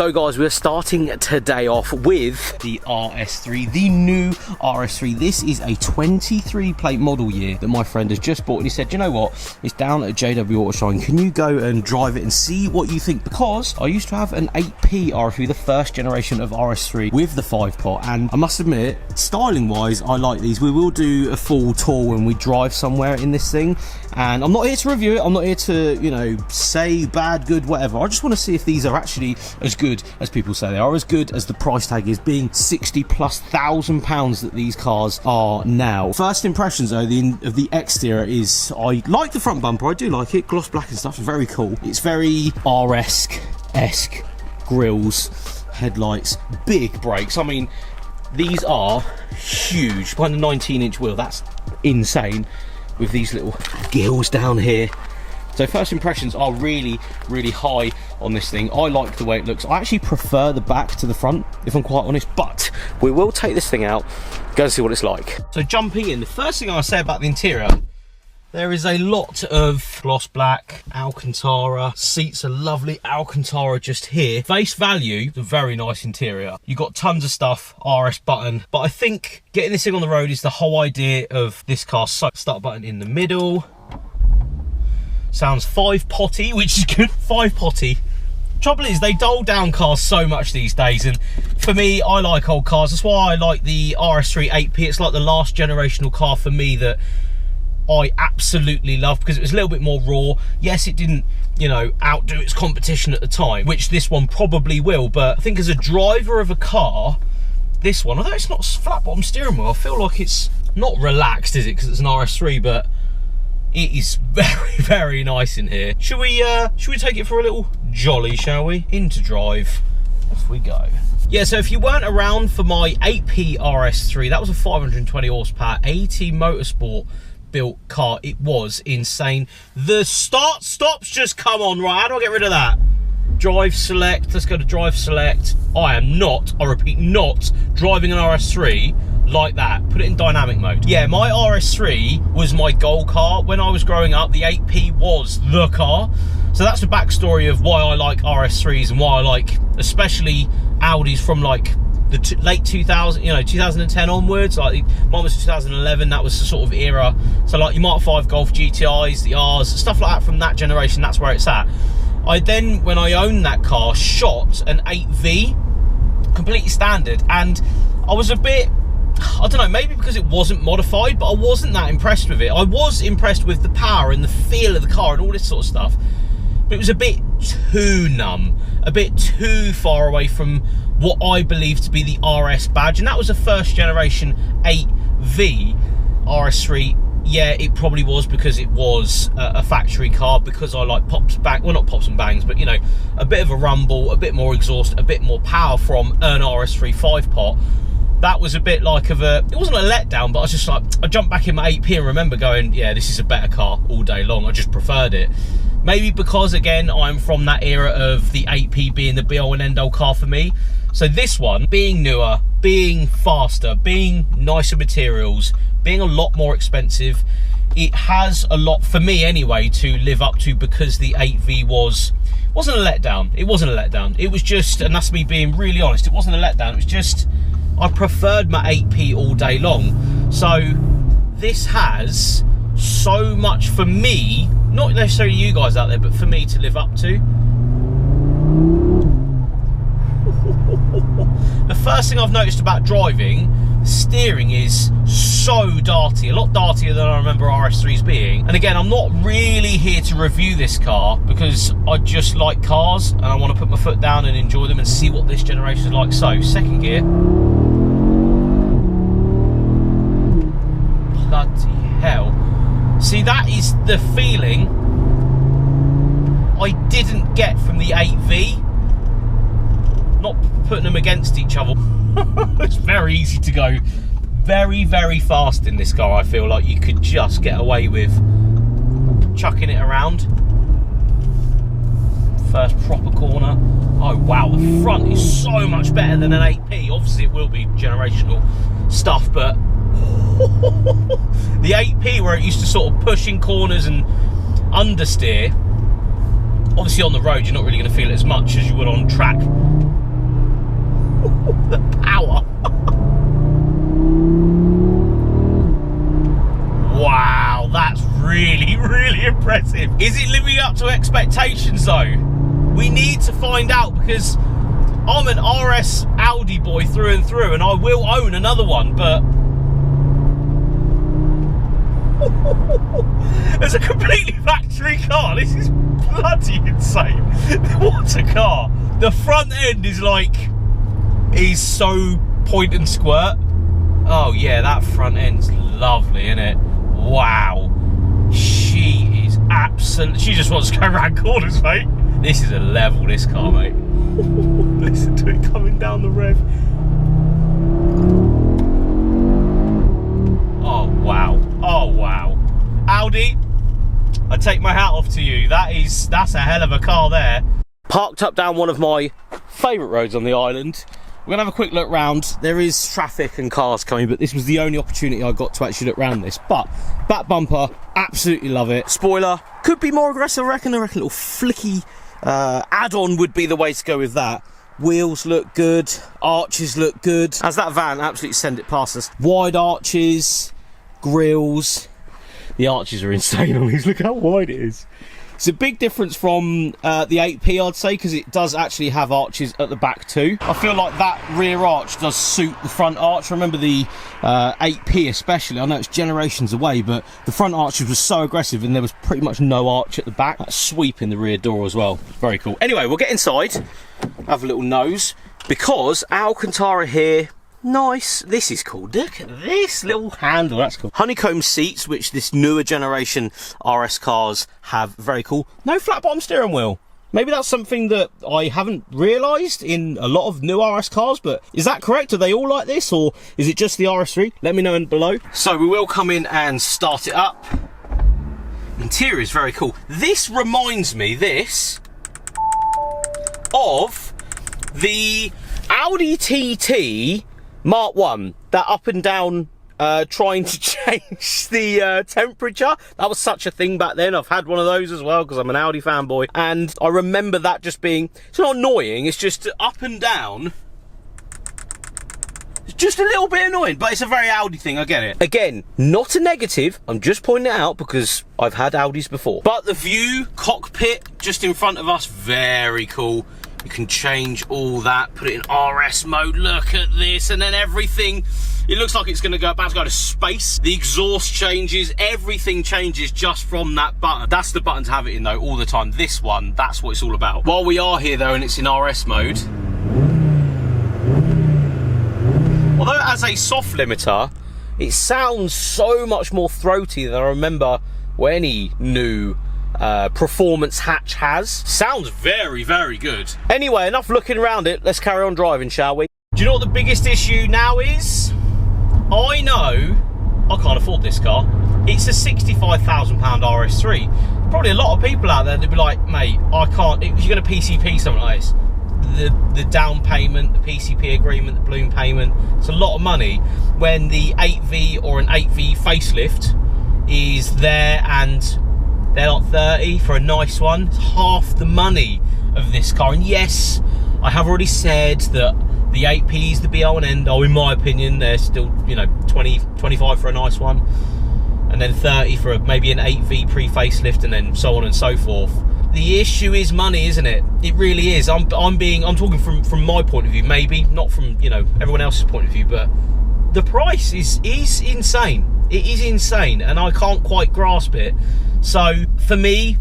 So guys, we're starting today off with the RS3, the new RS3. This is a 23 plate model year that my friend has just bought, and he said, you know what, it's down at JW Autoshine, can you go and drive it and see what you think? Because I used to have an 8P RS3, the first generation of RS3 with the 5-pot, and I must admit, styling wise, I like these. We will do a full tour when we drive somewhere in this thing, and I'm not here to review it, I'm not here to, you know, say bad, good, whatever. I just want to see if these are actually as good as people say they are, as good as the price tag is, being £60,000+ that these cars are now. First impressions though, of the exterior is, I like the front bumper, I do like it, gloss black and stuff, very cool. It's very RS-esque, grills, headlights, big brakes. I mean, these are huge, behind the 19-inch wheel, that's insane, with these little gills down here. So first impressions are really, really high on this thing. I like the way it looks. I actually prefer the back to the front, if I'm quite honest, but we will take this thing out, go and see what it's like. So jumping in, the first thing I'll say about the interior, there is a lot of gloss black, Alcantara, seats are lovely, Alcantara just here. Face value, the very nice interior. You've got tons of stuff, RS button, but I think getting this thing on the road is the whole idea of this car. So start button in the middle. Sounds 5-potty, which is good, 5-potty. Trouble is, they dull down cars so much these days, and for me, I like old cars. That's why I like the RS3 8P. It's like the last generational car for me that I absolutely love, because it was a little bit more raw. Yes, it didn't, you know, outdo its competition at the time, which this one probably will, but I think as a driver of a car, this one, although it's not flat bottom steering wheel, I feel like it's not relaxed, is it, because it's an RS3, but it is very, very nice in here. Should we take it for a little jolly, shall we? Into drive, off we go. Yeah, so if you weren't around for my 8P RS3, that was a 520 horsepower, 80 Motorsport built car. It was insane. The start stops just come on, right? How do I get rid of that? Drive select, let's go to drive select. I am not, I repeat, not driving an RS3 like that. Put it in dynamic mode. Yeah, my RS3 was my goal car. When I was growing up, the 8P was the car. So that's the backstory of why I like RS3s and why I like especially Audis from like the late 2000, you know, 2010 onwards. Like mine was 2011, that was the sort of era. So like your Mark 5 Golf GTIs, the Rs, stuff like that from that generation, that's where it's at. I then, when I owned that car, shot an 8V, completely standard, and I was a bit, I don't know, maybe because it wasn't modified, but I wasn't that impressed with it. I was impressed with the power and the feel of the car and all this sort of stuff, but it was a bit too numb, a bit too far away from what I believe to be the RS badge, and that was a first generation 8V RS3. Yeah, it probably was because it was a factory car, because I like pops back, well, not pops and bangs, but you know, a bit of a rumble, a bit more exhaust, a bit more power from an RS3 5-pot. That was a bit like of a, it wasn't a letdown, but I was just like, I jumped back in my 8P and remember going, yeah, this is a better car all day long. I just preferred it. Maybe because, again, I'm from that era of the 8P being the be-all and end-all car for me. So this one, being newer, being faster, being nicer materials, being a lot more expensive, it has a lot, for me anyway, to live up to, because the 8V wasn't a letdown. It wasn't a letdown. It was just, and that's me being really honest, it wasn't a letdown. It was just, I preferred my 8P all day long. So this has so much for me, not necessarily you guys out there, but for me to live up to. The first thing I've noticed about driving, steering is so darty, a lot dartier than I remember RS3s being. And again, I'm not really here to review this car, because I just like cars and I want to put my foot down and enjoy them and see what this generation is like. So, second gear. Bloody hell. See, that is the feeling I didn't get from the 8V. Not putting them against each other. It's very easy to go very, very fast in this car. I feel like you could just get away with chucking it around. First proper corner. Oh wow, the front is so much better than an 8P. Obviously it will be generational stuff, but the 8P, where it used to sort of push in corners and understeer, obviously on the road you're not really going to feel it as much as you would on track. pretty impressive. Is it living up to expectations though? We need to find out, because I'm an RS Audi boy through and through, and I will own another one, but it's a completely factory car. This is bloody insane. What a car. The front end is so point and squirt. Oh yeah, that front end's lovely, isn't it? Wow. She is absolutely, she just wants to go around corners, mate. This is a level, this car, mate. Listen to it coming down the rev. Oh wow. Oh wow. Audi, I take my hat off to you. That's a hell of a car there. Parked up down one of my favourite roads on the island. We're gonna have a quick look round. There is traffic and cars coming, but this was the only opportunity I got to actually look round this. But back bumper, absolutely love it. Spoiler, could be more aggressive, I reckon. A little flicky add-on would be the way to go with that. Wheels look good, arches look good. As that van absolutely send it past us. Wide arches, grills. The arches are insane on these, look how wide it is. It's a big difference from the 8P, I'd say, because it does actually have arches at the back too. I feel like that rear arch does suit the front arch. I remember the 8P especially, I know it's generations away, but the front arches was so aggressive and there was pretty much no arch at the back. That sweep in the rear door as well, very cool. Anyway, we'll get inside, have a little nose, because Alcantara here, nice. This is cool. Look at this little handle. That's cool. Honeycomb seats, which this newer generation RS cars have. Very cool. No flat bottom steering wheel. Maybe that's something that I haven't realised in a lot of new RS cars, but is that correct? Are they all like this, or is it just the RS3? Let me know in below. So we will come in and start it up. Interior is very cool. This reminds me, of the Audi TT Mark 1, that up and down trying to change the temperature. That was such a thing back then. I've had one of those as well because I'm an Audi fanboy, and I remember that just being, it's not annoying, it's just up and down. It's just a little bit annoying, but it's a very Audi thing, I get it. Again, not a negative, I'm just pointing it out because I've had Audis before. But the view, cockpit just in front of us, very cool. You can change all that, put it in RS mode, look at this, and then everything, it looks like it's about to go to space. The exhaust changes, everything changes just from that button. That's the button to have it in though, all the time. This one, that's what it's all about. While we are here though, and it's in RS mode, although it has a soft limiter, it sounds so much more throaty than I remember what any new performance hatch has. Sounds very, very good. Anyway, enough looking around it. Let's carry on driving, shall we? Do you know what the biggest issue now is? I know I can't afford this car. It's a £65,000 RS3. Probably a lot of people out there that'd be like, mate, I can't. If you're going to PCP something like this, the down payment, the PCP agreement, the balloon payment, it's a lot of money. When the 8V or an 8V facelift is there and they're not 30 for a nice one. It's half the money of this car. And yes, I have already said that the 8P is the be all and end all. In my opinion, they're still, you know, 20, 25 for a nice one, and then 30 for maybe an 8V pre-facelift, and then so on and so forth. The issue is money, isn't it? It really is. I'm talking from my point of view, maybe not from, you know, everyone else's point of view, but the price is insane. It is insane, and I can't quite grasp it. So for me,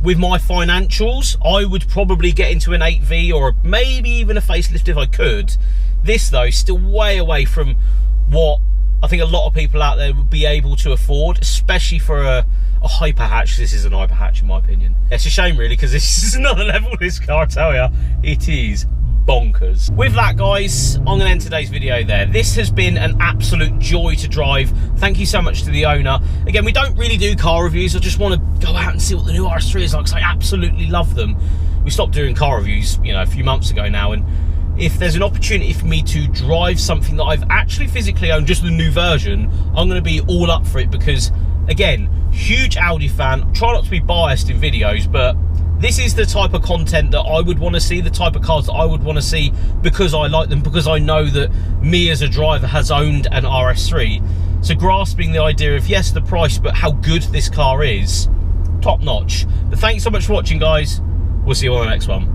with my financials, I would probably get into an 8V or maybe even a facelift if I could. This though is still way away from what I think a lot of people out there would be able to afford, especially for a hyper hatch. This is an hyper hatch in my opinion. It's a shame really, because this is another level, this car, I tell you. It is bonkers. With that, guys, I'm going to end today's video there. This has been an absolute joy to drive. Thank you so much to the owner. Again, we don't really do car reviews. I just want to go out and see what the new RS3 is like, because I absolutely love them. We stopped doing car reviews, you know, a few months ago now, and if there's an opportunity for me to drive something that I've actually physically owned, just the new version, I'm going to be all up for it, because again, huge Audi fan. Try not to be biased in videos, but this is the type of content that I would want to see, the type of cars that I would want to see, because I like them, because I know that me as a driver has owned an RS3. So grasping the idea of, yes, the price, but how good this car is top notch. But thanks so much for watching, guys. We'll see you on the next one.